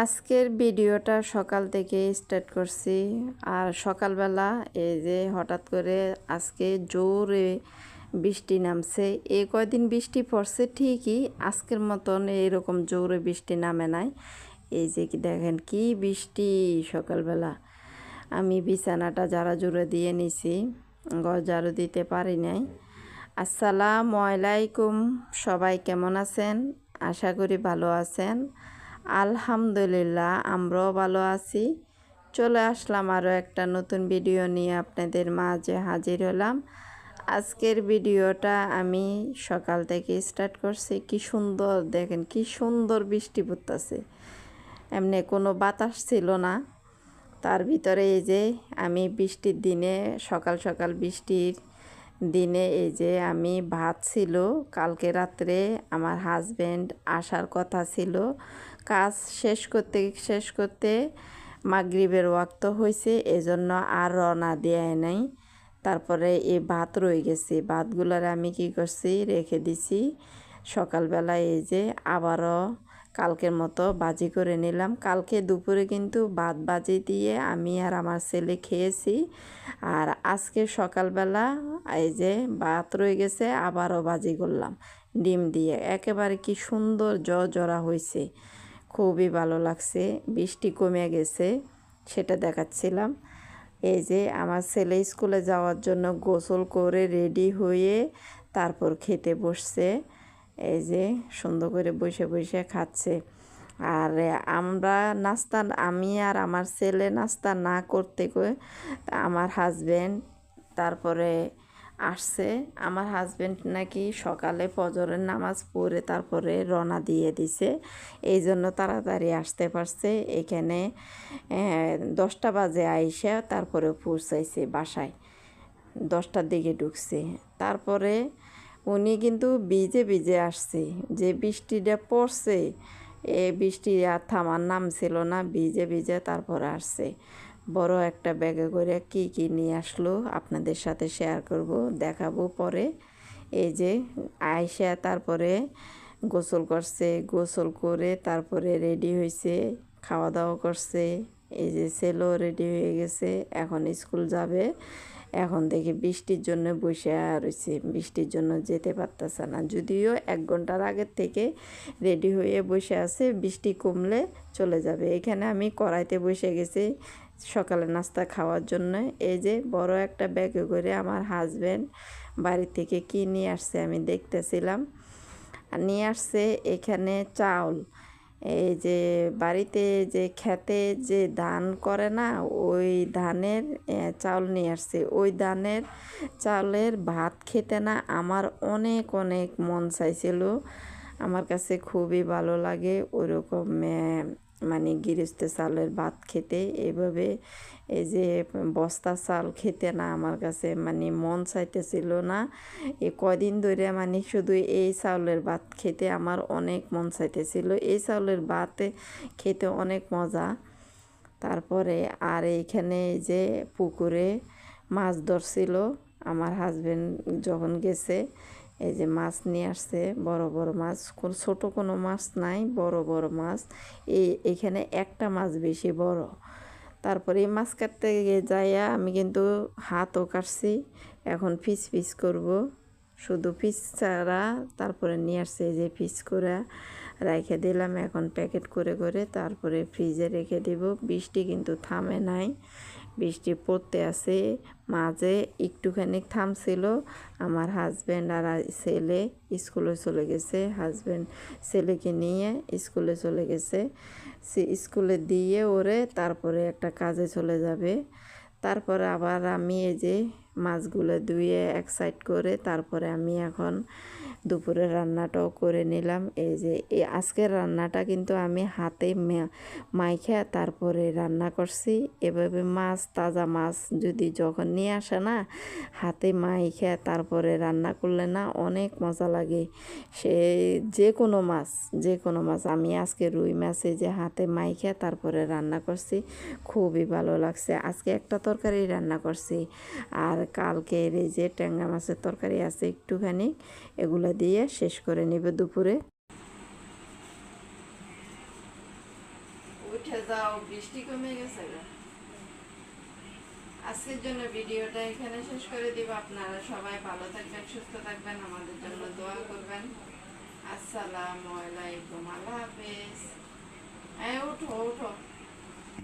আজকের ভিডিওটা সকাল থেকে স্টার্ট করছি। আর সকালবেলা এই যে হঠাৎ করে আজকে জোরে বৃষ্টি নামছে। এই কয়দিন বৃষ্টি পড়ছে ঠিকই, আজকের মতন এরকম জোরে বৃষ্টি নামে নাই। এই যে কি দেখেন কি বৃষ্টি সকালবেলা। আমি বিছানাটা ঝাড়ু দিয়ে নিছি, ঘর ঝাড়ু দিতে পারি নাই। আসসালামু আলাইকুম, সবাই কেমন আছেন? আশা করি ভালো আছেন। আলহামদুলিল্লাহ আমরাও ভালো আছি। চলে আসলাম আরও একটা নতুন ভিডিও নিয়ে আপনাদের মাঝে হাজির হলাম। আজকের ভিডিওটা আমি সকাল থেকে স্টার্ট করছি। কি সুন্দর দেখেন, কি সুন্দর বৃষ্টি পড়তেছে। এমনি কোনো বাতাস ছিল না, তার ভিতরে এই যে আমি বৃষ্টির দিনে সকাল সকাল বৃষ্টির দিনে এই যে আমি ভাত ছিল কালকে রাত্রে, আমার হাজব্যান্ড আসার কথা ছিল। কাজ শেষ করতে মাগরিবের ওয়াক্ত হয়েছে, এজন্য আর রওনা দেয় নাই। তারপরে এই ভাত রয়ে গেছে, ভাতগুলোর আমি কি করছি রেখে দিছি। সকালবেলা এই যে আবারও কালকের মতো বাজি করে নিলাম। কালকে দুপুরে কিন্তু ভাত বাজি দিয়ে আমি আর আমার ছেলে খেয়েছি। আর আজকে সকালবেলা এই যে ভাত রয়ে গেছে, আবারও বাজি করলাম ডিম দিয়ে। একেবারে কি সুন্দর জরা হয়েছে, খুবই ভালো লাগছে। বৃষ্টি কমে গেছে সেটা দেখাচ্ছিলাম। এই যে আমার ছেলে স্কুলে যাওয়ার জন্য গোসল করে রেডি হয়ে তারপর খেতে বসছে। এই যে সুন্দর করে বসে বসে খাচ্ছে। আর আমি আর আমার ছেলে নাস্তা না করতে আমার হাজব্যান্ড তারপরে আসছে। আমার হাজব্যান্ড নাকি সকালে ফজরের নামাজ পড়ে তারপরে রওনা দিয়ে দিছে, এই জন্য তাড়াতাড়ি আসতে পারছে। এখানে 10টা বাজে আইসা তারপরে পৌঁছাইছে বাসায়, 10টার দিকে ঢুকছে। তারপরে উনি কিন্তু ভিজে ভিজে আসছে, যে বৃষ্টিটা পড়ছে এ বৃষ্টি আর থামার নাম ছিল না, ভিজে ভিজে তারপরে আসছে। বড় একটা ব্যাগে করে কি কি নিয়ে আসলো আপনাদের সাথে শেয়ার করব, দেখাবো পরে। এই যে আয়সা তারপরে গোসল করছে, গোসল করে তারপরে রেডি হয়েছে, খাওয়া দাওয়া করছে। এই যে ছেলেও রেডি হয়ে গেছে, এখন স্কুল যাবে। এখন দেখি বৃষ্টির জন্য বসে রয়েছে, বৃষ্টির জন্য যেতে পারতেছে না। যদিও 1 ঘন্টার আগের থেকে রেডি হয়ে বসে আছে, বৃষ্টি কমলে চলে যাবে। এখানে আমি কড়াইতে বসে গেছি সকালে নাস্তা খাওয়ার জন্য। এই যে বড় একটা ব্যাগে করে আমার হাজব্যান্ড বাড়ি থেকে কি নিয়ে আসছে আমি দেখতেছিলাম। নিয়ে আসছে এখানে চাউল। এই যে বাড়িতে যে খেতে যে ধান করে না, ওই ধানের চাউল নিয়ে আসছে। ওই ধানের চাউলের ভাত খেতে না আমার অনেক অনেক মন চাইছিল। আমার কাছে খুবই ভালো লাগে ওইরকম মানে গৃহস্থ চালের ভাত খেতে। এভাবে এই যে বস্তা চাল খেতে না আমার কাছে মানে মন চাইতেছিল না। এই কদিন ধরে মানে শুধু এই চাউলের ভাত খেতে আমার অনেক মন চাইতেছিল। এই চাউলের ভাত খেতে অনেক মজা। তারপরে আর এইখানে যে পুকুরে মাছ ধরছিল আমার হাজব্যান্ড যখন গেছে, এই যে মাছ নিয়ে আসছে, বড় বড় মাছ, ছোট কোনো মাছ নাই, বড় বড় মাছ। এখানে একটা মাছ বেশি বড়। তারপরে এই মাছ কাটতে যাইয়া আমি কিন্তু হাতও কাটছি। এখন পিস করব, শুধু পিস ছাড়া তারপরে নিয়ে আসছে যে পিস করে রেখে দিলাম। এখন প্যাকেট করে করে তারপরে ফ্রিজে রেখে দেব। বৃষ্টি কিন্তু থামে নাই, বৃষ্টি পড়তে আছে। মাঝে একটুখানি থামছিল। আমার হাজব্যান্ড আর ছেলে স্কুলে চলে গেছে, হাজব্যান্ড ছেলেকে নিয়ে স্কুলে চলে গেছে। সে স্কুলে দিয়ে ওরে তারপরে একটা কাজে চলে যাবে। তারপরে আবার আমি এই যে মাছগুলো ধুয়ে এক সাইড করে তারপরে আমি এখন দুপুরের রান্নাটাও করে নিলাম। এই যে এই আজকের রান্নাটা কিন্তু আমি হাতে মাইখা তারপরে রান্না করছি। এভাবে মাছ, তাজা মাছ যদি যখন নিয়ে আসে না, হাতে মাইখা তারপরে রান্না করলে না অনেক মজা লাগে। সে যে কোনো মাছ আমি আজকে রুই মাছে যে হাতে মাইখা তারপরে রান্না করছি, খুবই ভালো লাগছে। আজকে একটা তরকারি রান্না করছি, আর কালকের এই যে ট্যাংরা মাছের তরকারি আছে একটুখানি, এগুলো দিয়ে শেষ করে নেবে দুপুরে। উঠে যাও, বৃষ্টি কমে গেছে গো। আজকের জন্য ভিডিওটা এখানে শেষ করে দিব। আপনারা সবাই ভালো থাকবেন, সুস্থ থাকবেন, আমাদের জন্য দোয়া করবেন। আসসালামু আলাইকুম, আল্লাহ হাফেজ। উঠো উঠো।